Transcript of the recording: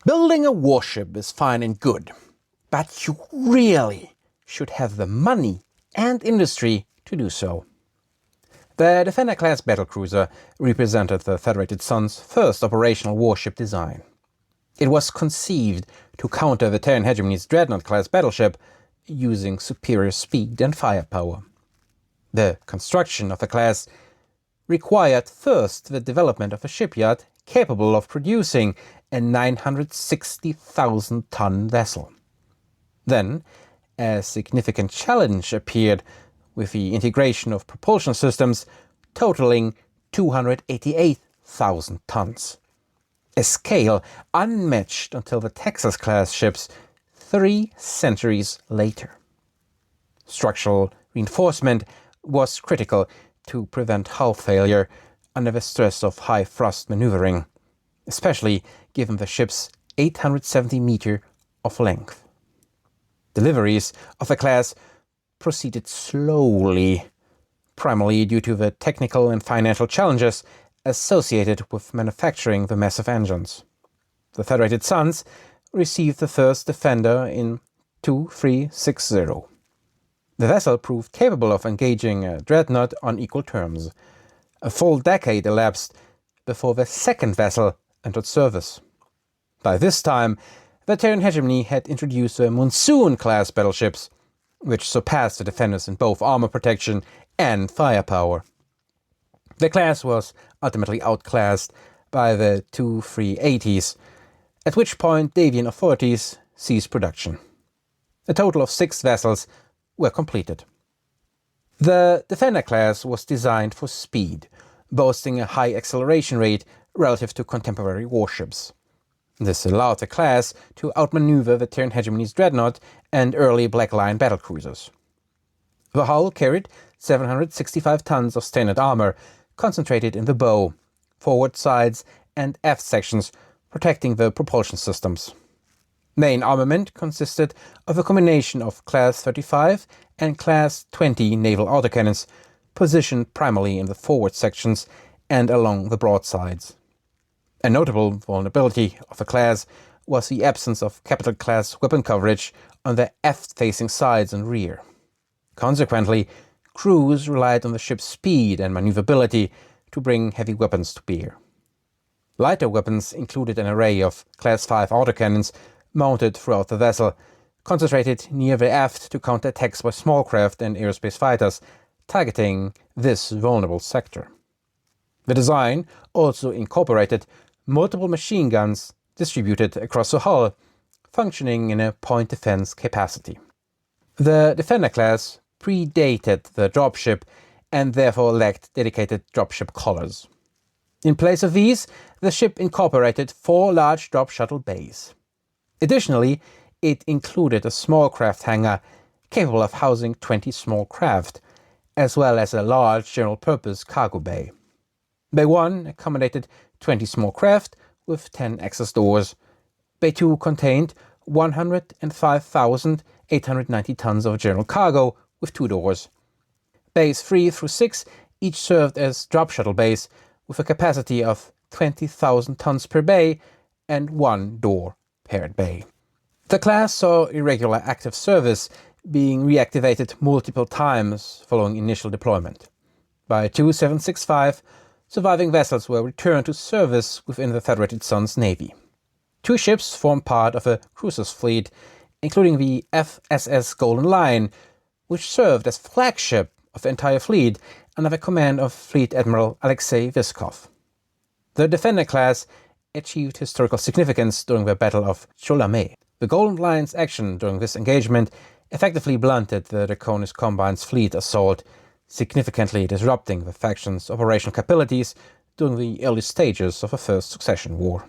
Building a warship is fine and good, but you really should have the money and industry to do so. The Defender-class Battlecruiser represented the Federated Suns' first operational warship design. It was conceived to counter the Terran Hegemony's Dreadnought-class battleship using superior speed and firepower. The construction of the class required first the development of a shipyard capable of producing a 960,000-ton vessel. Then, a significant challenge appeared with the integration of propulsion systems totaling 288,000 tons. A scale unmatched until the Texas-class ships 3 centuries later. Structural reinforcement was critical to prevent hull failure under the stress of high-thrust maneuvering, especially given the ship's 870 meter of length. Deliveries of the class proceeded slowly, primarily due to the technical and financial challenges associated with manufacturing the massive engines. The Federated Suns received the first Defender in 2360. The vessel proved capable of engaging a Dreadnought on equal terms. A full decade elapsed before the second vessel entered service. By this time, the Terran Hegemony had introduced the Monsoon-class battleships, which surpassed the Defenders in both armor protection and firepower. The class was ultimately outclassed by the 2380s, at which point Davion authorities ceased production. A total of 6 vessels were completed. The Defender class was designed for speed, boasting a high acceleration rate relative to contemporary warships. This allowed the class to outmaneuver the Terran Hegemony's Dreadnought and early Black Lion battlecruisers. The hull carried 765 tons of standard armor concentrated in the bow, forward sides and aft sections, protecting the propulsion systems. Main armament consisted of a combination of Class 35 and Class 20 naval autocannons, positioned primarily in the forward sections and along the broadsides. A notable vulnerability of the class was the absence of capital-class weapon coverage on the aft-facing sides and rear. Consequently, crews relied on the ship's speed and maneuverability to bring heavy weapons to bear. Lighter weapons included an array of Class 5 autocannons mounted throughout the vessel, concentrated near the aft to counter attacks by small craft and aerospace fighters, targeting this vulnerable sector. The design also incorporated multiple machine guns distributed across the hull, functioning in a point defense capacity. The Defender class predated the dropship and therefore lacked dedicated dropship collars. In place of these, the ship incorporated 4 large drop shuttle bays. Additionally, it included a small craft hangar capable of housing 20 small craft, as well as a large general-purpose cargo bay. Bay 1 accommodated 20 small craft with 10 access doors. Bay 2 contained 105,890 tons of general cargo with 2 doors. Bays 3 through 6 each served as drop shuttle bays with a capacity of 20,000 tons per bay and 1 door per bay. The class saw irregular active service, being reactivated multiple times following initial deployment. By 2765, surviving vessels were returned to service within the Federated Suns Navy. 2 ships formed part of a cruisers fleet, including the FSS Golden Lion, which served as flagship of the entire fleet under the command of Fleet Admiral Alexei Vyskov. The Defender class achieved historical significance during the Battle of Cholame. The Golden Lion's action during this engagement effectively blunted the Draconis Combine's fleet assault, significantly disrupting the faction's operational capabilities during the early stages of the First Succession War.